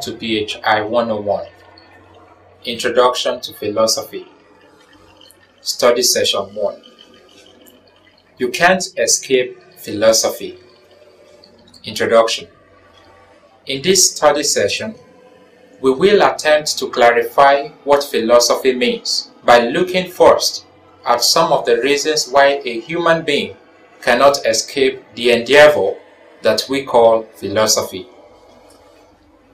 Welcome to PHI 101, Introduction to Philosophy, Study Session 1. You can't escape philosophy. Introduction. In this study session, we will attempt to clarify what philosophy means by looking first at some of the reasons why a human being cannot escape the endeavor that we call philosophy.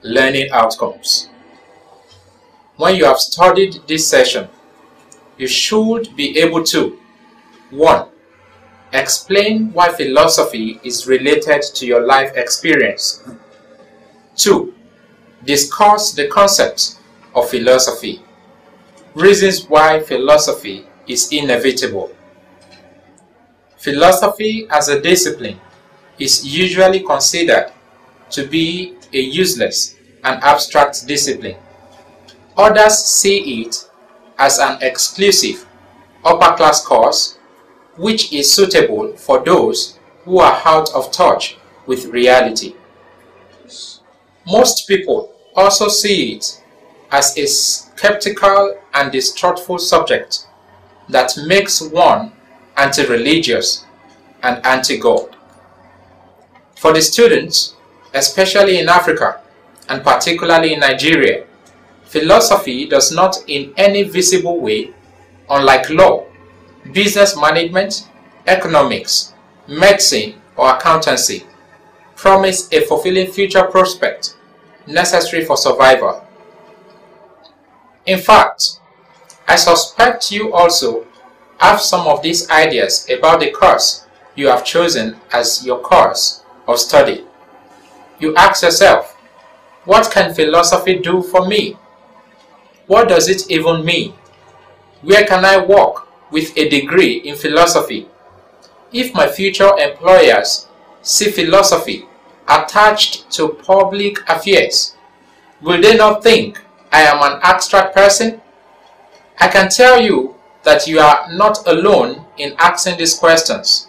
Learning outcomes. When you have studied this session, you should be able to 1. Explain why philosophy is related to your life experience. 2. Discuss the concept of philosophy. Reasons why philosophy is inevitable. Philosophy as a discipline is usually considered to be a useless and abstract discipline. Others see it as an exclusive upper-class course which is suitable for those who are out of touch with reality. Most people also see it as a skeptical and distrustful subject that makes one anti-religious and anti-God. For the students, especially in Africa and particularly in Nigeria, philosophy does not in any visible way, unlike law, business management, economics, medicine, or accountancy, promise a fulfilling future prospect necessary for survival. In fact, I suspect you also have some of these ideas about the course you have chosen as your course of study. You ask yourself, what can philosophy do for me? What does it even mean? Where can I work with a degree in philosophy? If my future employers see philosophy attached to public affairs, will they not think I am an abstract person? I can tell you that you are not alone in asking these questions.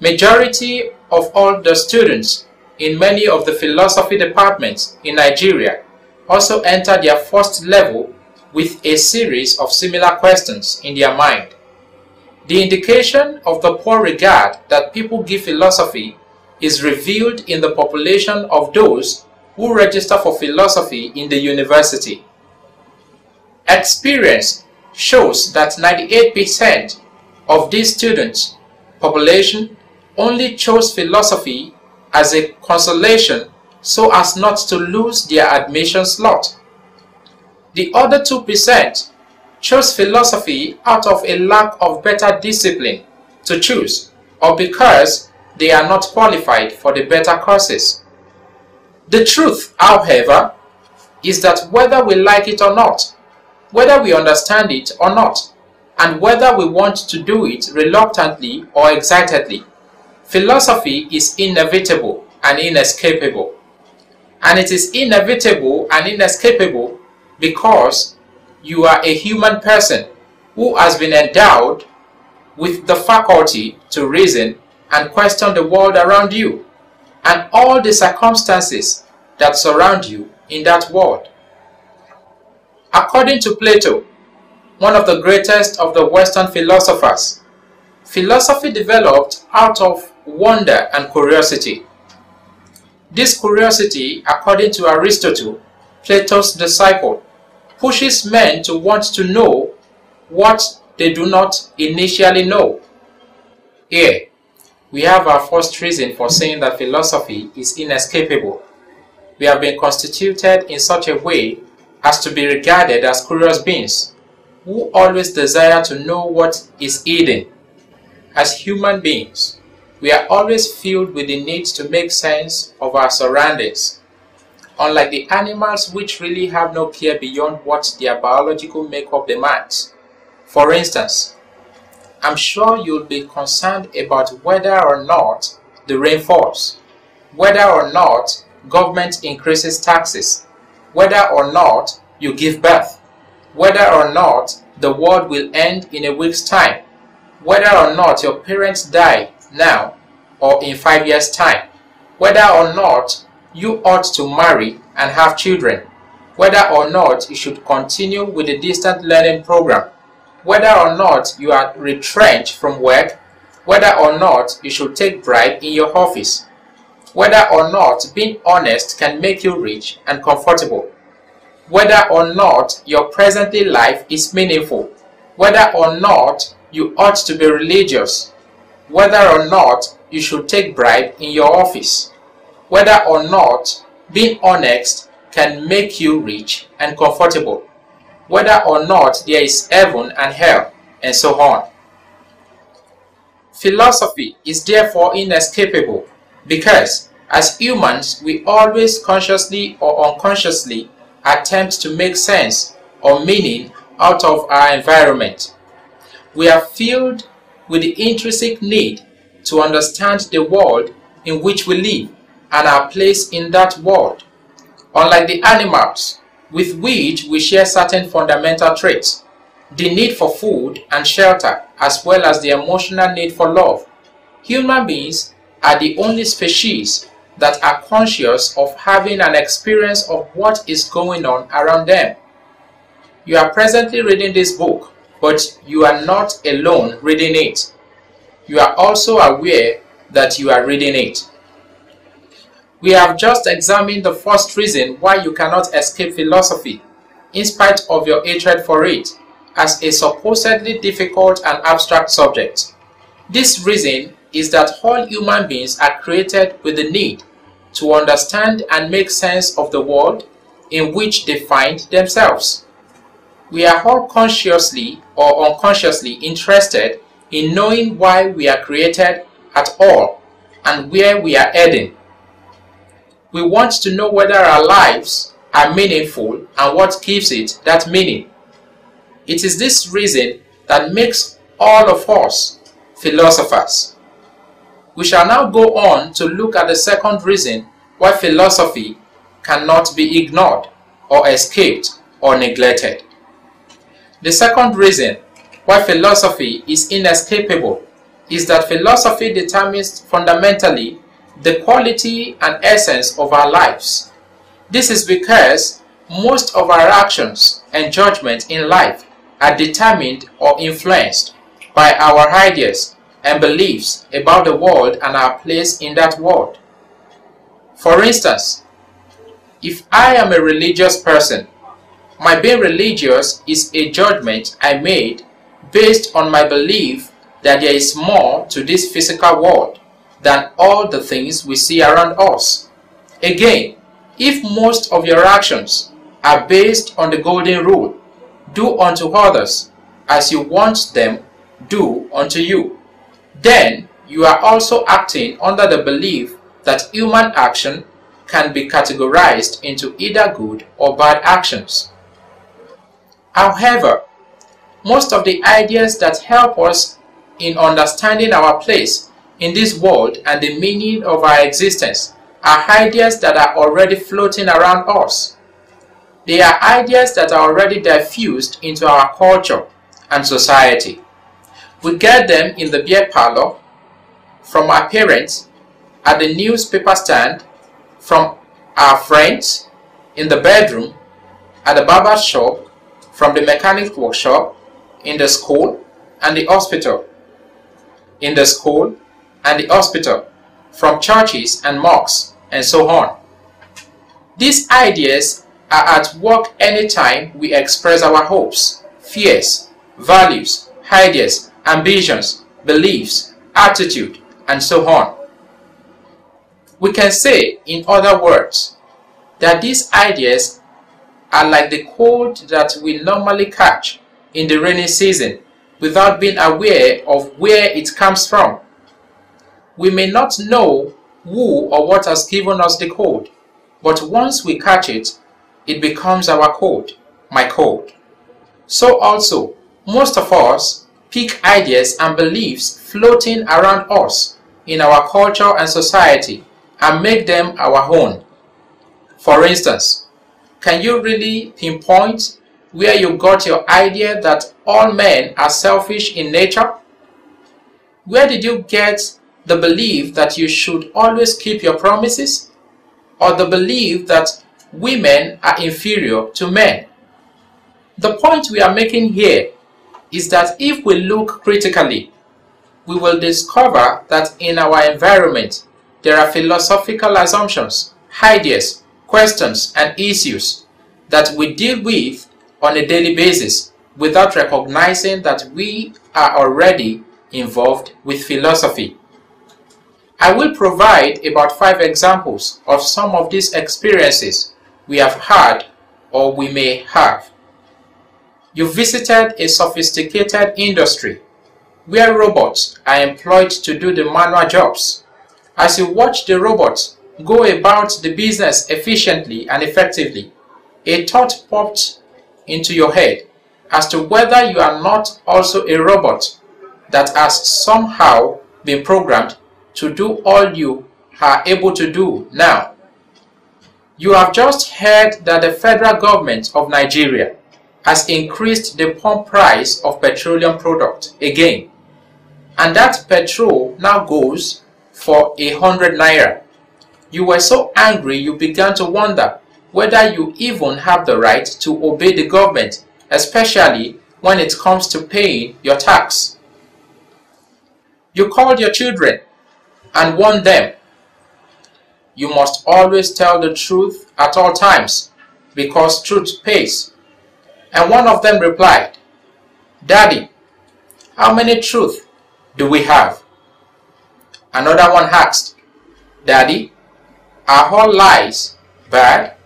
Majority of all the students in many of the philosophy departments in Nigeria also enter their first level with a series of similar questions in their mind. The indication of the poor regard that people give philosophy is revealed in the population of those who register for philosophy in the university. Experience shows that 98% of these students' population only chose philosophy as a consolation so as not to lose their admission slot. The other 2% chose philosophy out of a lack of better discipline to choose or because they are not qualified for the better courses. The truth, however, is that whether we like it or not, whether we understand it or not, and whether we want to do it reluctantly or excitedly, philosophy is inevitable and inescapable. And it is inevitable and inescapable because you are a human person who has been endowed with the faculty to reason and question the world around you and all the circumstances that surround you in that world. According to Plato, one of the greatest of the Western philosophers, philosophy developed out of wonder and curiosity. This curiosity, according to Aristotle, Plato's disciple, pushes men to want to know what they do not initially know. Here, we have our first reason for saying that philosophy is inescapable. We have been constituted in such a way as to be regarded as curious beings who always desire to know what is hidden. As human beings, we are always filled with the need to make sense of our surroundings. Unlike the animals which really have no care beyond what their biological makeup demands. For instance, I'm sure you'll be concerned about whether or not the rain falls, whether or not government increases taxes, whether or not you give birth, whether or not the world will end in a week's time, whether or not your parents die now or in 5 years' time, whether or not you ought to marry and have children, whether or not you should continue with the distant learning program, whether or not you are retrenched from work, whether or not you should take bribe in your office, whether or not being honest can make you rich and comfortable, whether or not your present life is meaningful, whether or not you ought to be religious, whether or not you should take bribe in your office, whether or not being honest can make you rich and comfortable, whether or not there is heaven and hell, and so on. Philosophy is therefore inescapable because, as humans, we always consciously or unconsciously attempt to make sense or meaning out of our environment. We are filled with the intrinsic need to understand the world in which we live and our place in that world. Unlike the animals, with which we share certain fundamental traits, the need for food and shelter as well as the emotional need for love, human beings are the only species that are conscious of having an experience of what is going on around them. You are presently reading this book, but you are not alone reading it. You are also aware that you are reading it. We have just examined the first reason why you cannot escape philosophy, in spite of your hatred for it, as a supposedly difficult and abstract subject. This reason is that all human beings are created with the need to understand and make sense of the world in which they find themselves. We are all consciously or unconsciously interested in knowing why we are created at all and where we are heading. We want to know whether our lives are meaningful and what gives it that meaning. It is this reason that makes all of us philosophers. We shall now go on to look at the second reason why philosophy cannot be ignored or escaped or neglected. The second reason why philosophy is inescapable is that philosophy determines fundamentally the quality and essence of our lives. This is because most of our actions and judgments in life are determined or influenced by our ideas and beliefs about the world and our place in that world. For instance, if I am a religious person, my being religious is a judgment I made based on my belief that there is more to this physical world than all the things we see around us. Again, if most of your actions are based on the golden rule, do unto others as you want them do unto you, then you are also acting under the belief that human action can be categorized into either good or bad actions. However, most of the ideas that help us in understanding our place in this world and the meaning of our existence are ideas that are already floating around us. They are ideas that are already diffused into our culture and society. We get them in the beer parlor, from our parents, at the newspaper stand, from our friends, in the bedroom, at the barber shop, from the mechanic workshop, in the school and the hospital, in the school and the hospital, from churches and mosques, and so on. These ideas are at work anytime we express our hopes, fears, values, ideas, ambitions, beliefs, attitude, and so on. We can say, in other words, that these ideas are like the cold that we normally catch in the rainy season without being aware of where it comes from. We may not know who or what has given us the cold, but once we catch it, it becomes our cold, my cold. So also, most of us pick ideas and beliefs floating around us in our culture and society and make them our own. For instance, can you really pinpoint where you got your idea that all men are selfish in nature? Where did you get the belief that you should always keep your promises? Or the belief that women are inferior to men. The point we are making here is that if we look critically, we will discover that in our environment there are philosophical assumptions, ideas, questions, and issues that we deal with on a daily basis without recognizing that we are already involved with philosophy. I will provide about 5 examples of some of these experiences we have had or we may have. You visited a sophisticated industry where robots are employed to do the manual jobs. As you watch the robots go about the business efficiently and effectively, a thought popped into your head as to whether you are not also a robot that has somehow been programmed to do all you are able to do now. You have just heard that the federal government of Nigeria has increased the pump price of petroleum product again, and that petrol now goes for 100 naira. You were so angry you began to wonder whether you even have the right to obey the government, especially when it comes to paying your tax. You called your children and warned them. You must always tell the truth at all times because truth pays. And one of them replied, "Daddy, how many truths do we have?" Another one asked, "Daddy, are all lies bad?"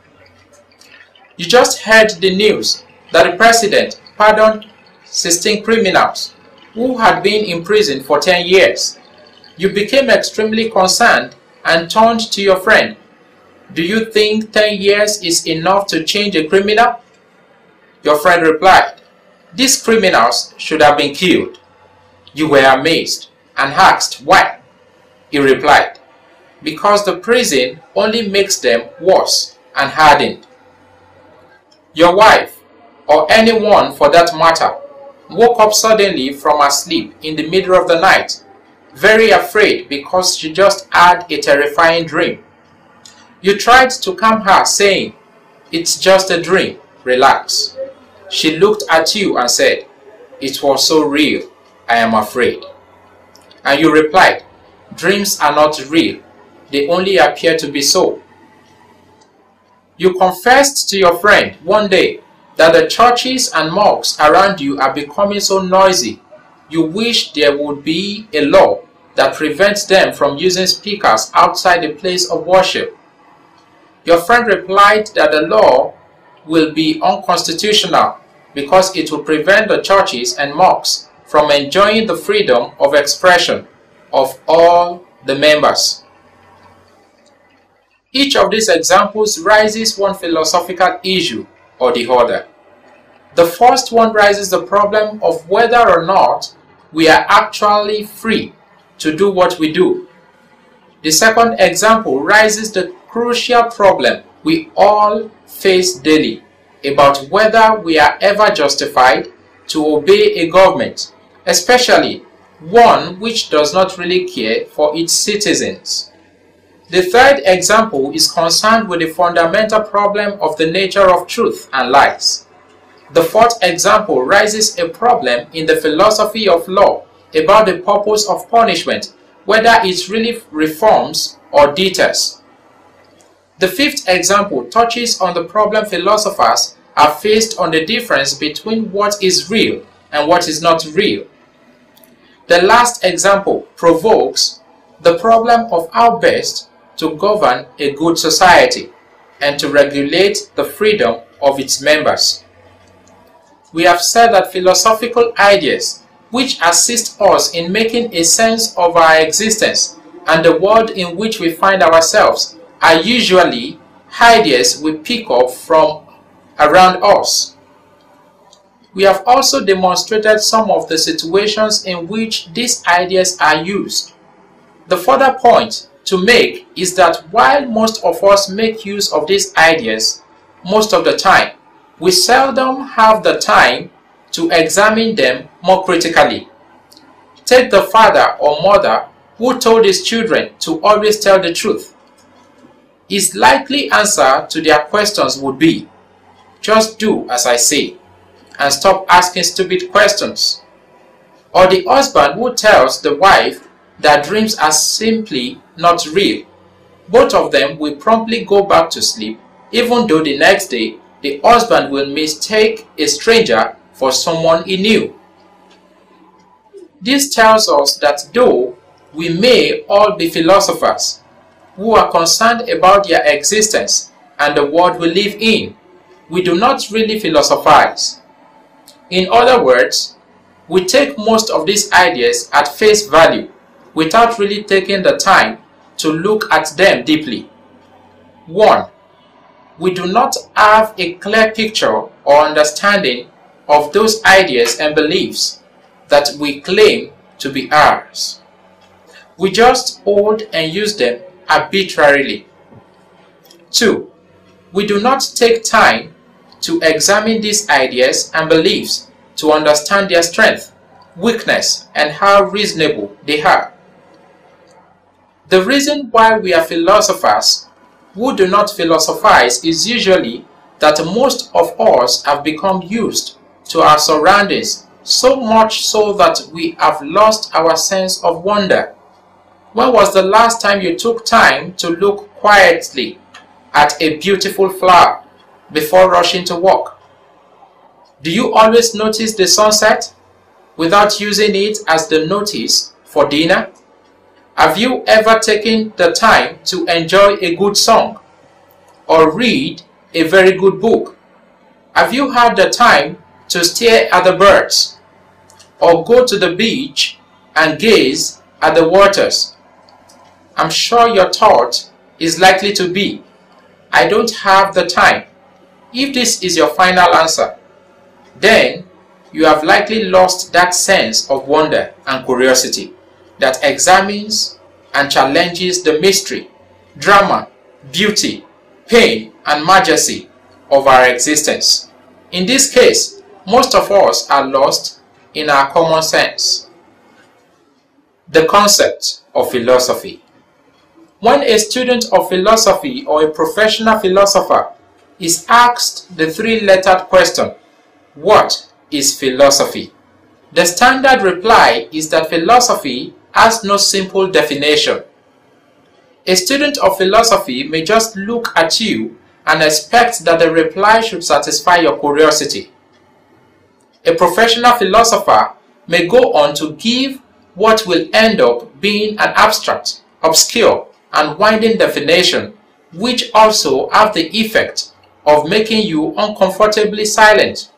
You just heard the news that the president pardoned 16 criminals who had been in prison for 10 years. You became extremely concerned and turned to your friend. "Do you think 10 years is enough to change a criminal?" Your friend replied, "These criminals should have been killed." You were amazed and asked why. He replied, "Because the prison only makes them worse and hardened." Your wife, or anyone for that matter, woke up suddenly from her sleep in the middle of the night, very afraid because she just had a terrifying dream. You tried to calm her, saying, "It's just a dream, relax." She looked at you and said, "It was so real, I am afraid." And you replied, "Dreams are not real, they only appear to be so." You confessed to your friend one day that the churches and mosques around you are becoming so noisy, you wish there would be a law that prevents them from using speakers outside the place of worship. Your friend replied that the law will be unconstitutional because it will prevent the churches and mosques from enjoying the freedom of expression of all the members. Each of these examples raises one philosophical issue or the other. The first one raises the problem of whether or not we are actually free to do what we do. The second example raises the crucial problem we all face daily about whether we are ever justified to obey a government, especially one which does not really care for its citizens. The third example is concerned with the fundamental problem of the nature of truth and lies. The fourth example raises a problem in the philosophy of law about the purpose of punishment, whether it really reforms or deters. The fifth example touches on the problem philosophers have faced on the difference between what is real and what is not real. The last example provokes the problem of how best to govern a good society and to regulate the freedom of its members. We have said that philosophical ideas which assist us in making a sense of our existence and the world in which we find ourselves are usually ideas we pick up from around us. We have also demonstrated some of the situations in which these ideas are used. The further point to make is that while most of us make use of these ideas most of the time, we seldom have the time to examine them more critically. Take the father or mother who told his children to always tell the truth. His likely answer to their questions would be, "Just do as I say and stop asking stupid questions." Or the husband who tells the wife that dreams are simply not real. Both of them will promptly go back to sleep, even though the next day the husband will mistake a stranger for someone he knew. This tells us that though we may all be philosophers who are concerned about their existence and the world we live in, we do not really philosophize. In other words, we take most of these ideas at face value without really taking the time to look at them deeply. 1. We do not have a clear picture or understanding of those ideas and beliefs that we claim to be ours. We just hold and use them arbitrarily. 2. We do not take time to examine these ideas and beliefs to understand their strength, weakness, and how reasonable they are. The reason why we are philosophers who do not philosophize is usually that most of us have become used to our surroundings, so much so that we have lost our sense of wonder. When was the last time you took time to look quietly at a beautiful flower before rushing to work? Do you always notice the sunset without using it as the notice for dinner? Have you ever taken the time to enjoy a good song or read a very good book? Have you had the time to stare at the birds or go to the beach and gaze at the waters? I'm sure your thought is likely to be, "I don't have the time." If this is your final answer, then you have likely lost that sense of wonder and curiosity that examines and challenges the mystery, drama, beauty, pain, and majesty of our existence. In this case, most of us are lost in our common sense. The concept of philosophy. When a student of philosophy or a professional philosopher is asked the three-lettered question, "What is philosophy?" the standard reply is that philosophy has no simple definition. A student of philosophy may just look at you and expect that the reply should satisfy your curiosity. A professional philosopher may go on to give what will end up being an abstract, obscure, and winding definition, which also have the effect of making you uncomfortably silent.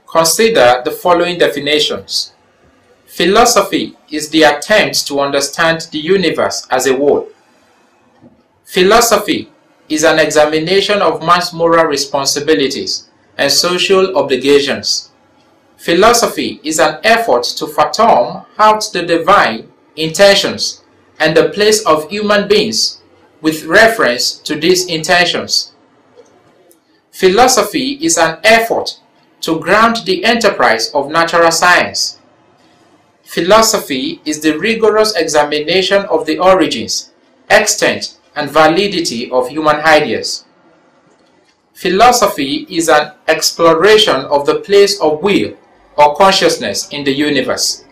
Consider the following definitions. Philosophy is the attempt to understand the universe as a whole. Philosophy is an examination of man's moral responsibilities and social obligations. Philosophy is an effort to fathom out the divine intentions and the place of human beings with reference to these intentions. Philosophy is an effort to ground the enterprise of natural science. Philosophy is the rigorous examination of the origins, extent, and validity of human ideas. Philosophy is an exploration of the place of will or consciousness in the universe.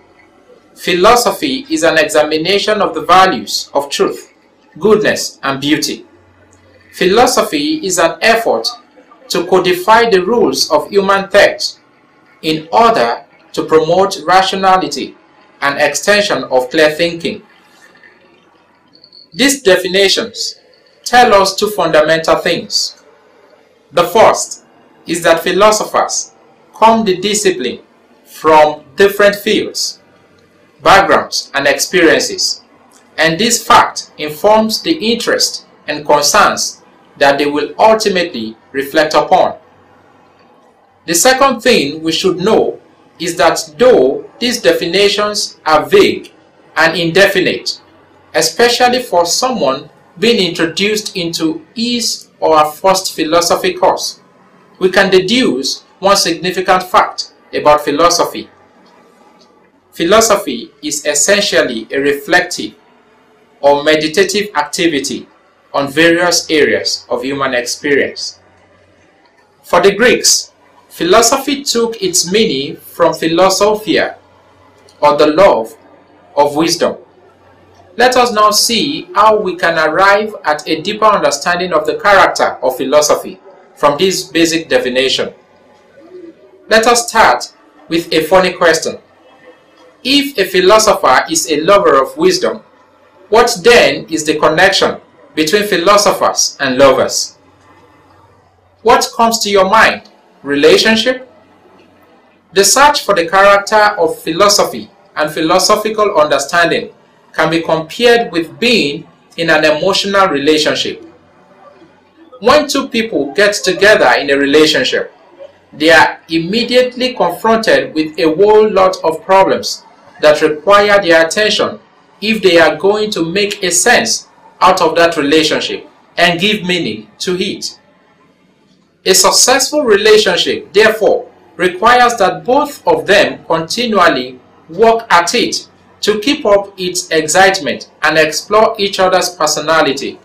Philosophy is an examination of the values of truth, goodness, and beauty. Philosophy is an effort to codify the rules of human thought in order to promote rationality and extension of clear thinking. These definitions tell us two fundamental things. The first is that philosophers come the discipline from different fields, backgrounds, and experiences, and this fact informs the interest and concerns that they will ultimately reflect upon. The second thing we should know is that though these definitions are vague and indefinite, especially for someone being introduced into his or her first philosophy course, we can deduce one significant fact about philosophy. Philosophy is essentially a reflective or meditative activity on various areas of human experience. For the Greeks, philosophy took its meaning from philosophia, or the love of wisdom. Let us now see how we can arrive at a deeper understanding of the character of philosophy from this basic definition. Let us start with a funny question. If a philosopher is a lover of wisdom, what then is the connection between philosophers and lovers? What comes to your mind? Relationship? The search for the character of philosophy and philosophical understanding can be compared with being in an emotional relationship. When two people get together in a relationship, they are immediately confronted with a whole lot of problems that require their attention if they are going to make a sense out of that relationship and give meaning to it. A successful relationship, therefore, requires that both of them continually work at it to keep up its excitement and explore each other's personality.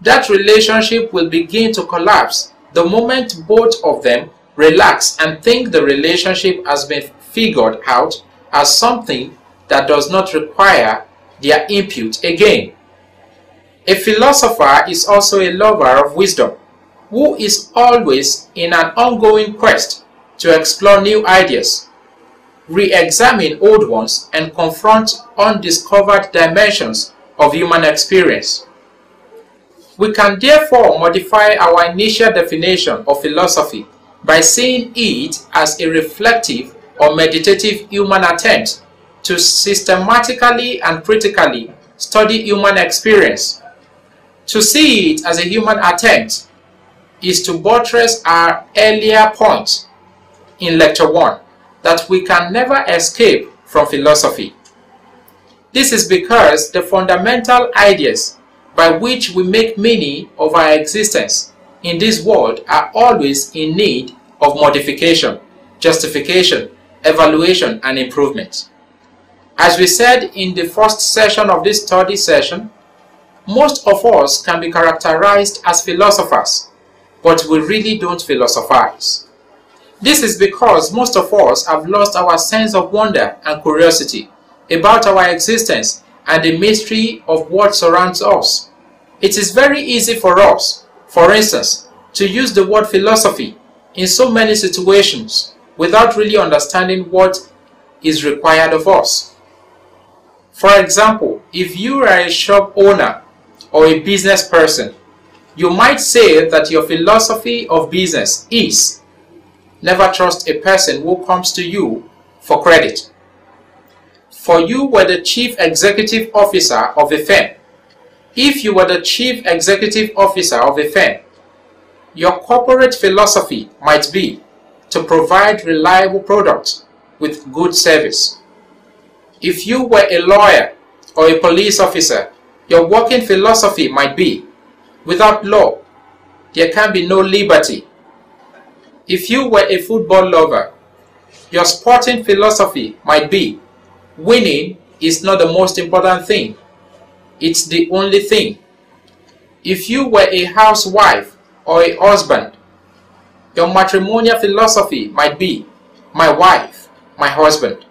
That relationship will begin to collapse the moment both of them relax and think the relationship has been figured out as something that does not require their input again. A philosopher is also a lover of wisdom, who is always in an ongoing quest to explore new ideas, re-examine old ones, and confront undiscovered dimensions of human experience. We can therefore modify our initial definition of philosophy by seeing it as a reflective or meditative human attempt to systematically and critically study human experience. To see it as a human attempt is to buttress our earlier point in Lecture 1 that we can never escape from philosophy. This is because the fundamental ideas by which we make meaning of our existence in this world are always in need of modification, justification, evaluation, and improvement. As we said in the first session of this study session, most of us can be characterized as philosophers, but we really don't philosophize. This is because most of us have lost our sense of wonder and curiosity about our existence and the mystery of what surrounds us. It is very easy for us, for instance, to use the word philosophy in so many situations without really understanding what is required of us. For example, if you are a shop owner or a business person, you might say that your philosophy of business is never trust a person who comes to you for credit. For you were the chief executive officer of a firm. If you were the chief executive officer of a firm, your corporate philosophy might be to provide reliable products with good service. If you were a lawyer or a police officer, your working philosophy might be, without law, there can be no liberty. If you were a football lover, your sporting philosophy might be, winning is not the most important thing, it's the only thing. If you were a housewife or a husband, your matrimonial philosophy might be, my wife, my husband,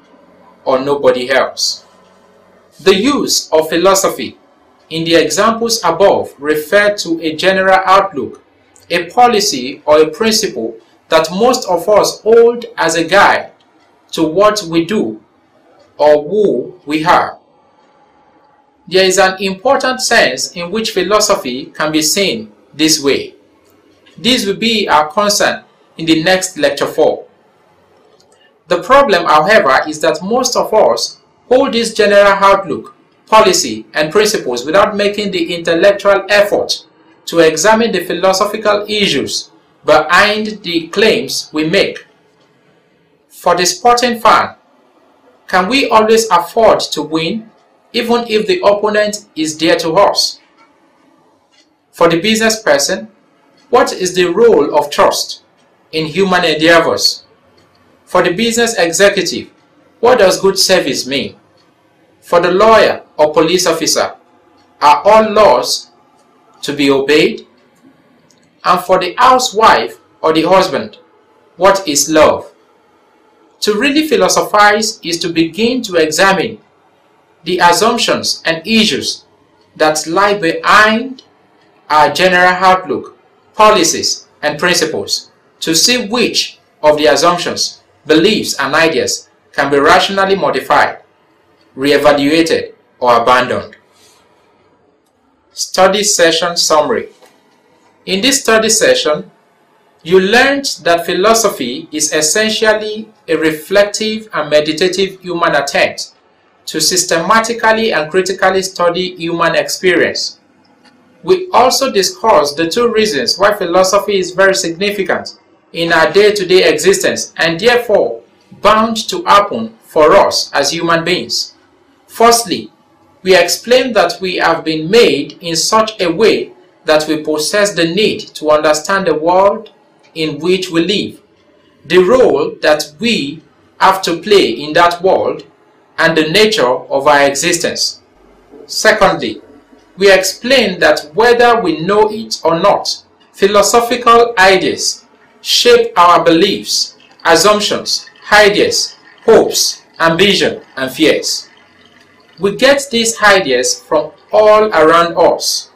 or nobody else. The use of philosophy in the examples above refer to a general outlook, a policy or a principle that most of us hold as a guide to what we do or who we are. There is an important sense in which philosophy can be seen this way. This will be our concern in the next Lecture 4. The problem, however, is that most of us hold this general outlook, policy, and principles without making the intellectual effort to examine the philosophical issues behind the claims we make. For the sporting fan, can we always afford to win, even if the opponent is dear to us? For the business person, what is the role of trust in human endeavors? For the business executive, what does good service mean? For the lawyer or police officer, are all laws to be obeyed? And for the housewife or the husband, what is love? To really philosophize is to begin to examine the assumptions and issues that lie behind our general outlook, policies, and principles, to see which of the assumptions, beliefs, and ideas can be rationally modified, re-evaluated, or abandoned. Study session summary. In this study session, you learned that philosophy is essentially a reflective and meditative human attempt to systematically and critically study human experience. We also discussed the two reasons why philosophy is very significant in our day-to-day existence and therefore bound to happen for us as human beings. Firstly, we explained that we have been made in such a way that we possess the need to understand the world in which we live, the role that we have to play in that world, and the nature of our existence. Secondly, we explained that whether we know it or not, philosophical ideas shape our beliefs, assumptions, ideas, hopes, ambition, and fears. We get these ideas from all around us,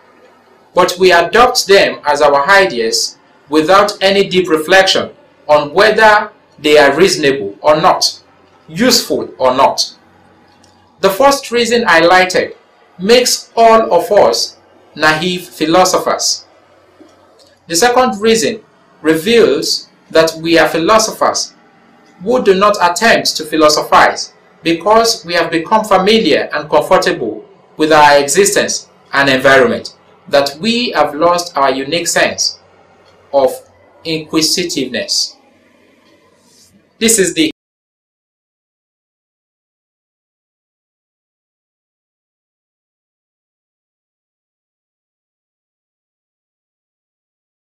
but we adopt them as our ideas without any deep reflection on whether they are reasonable or not, useful or not. The first reason highlighted makes all of us naive philosophers. The second reason reveals that we are philosophers who do not attempt to philosophize because we have become familiar and comfortable with our existence and environment, that we have lost our unique sense of inquisitiveness. This is the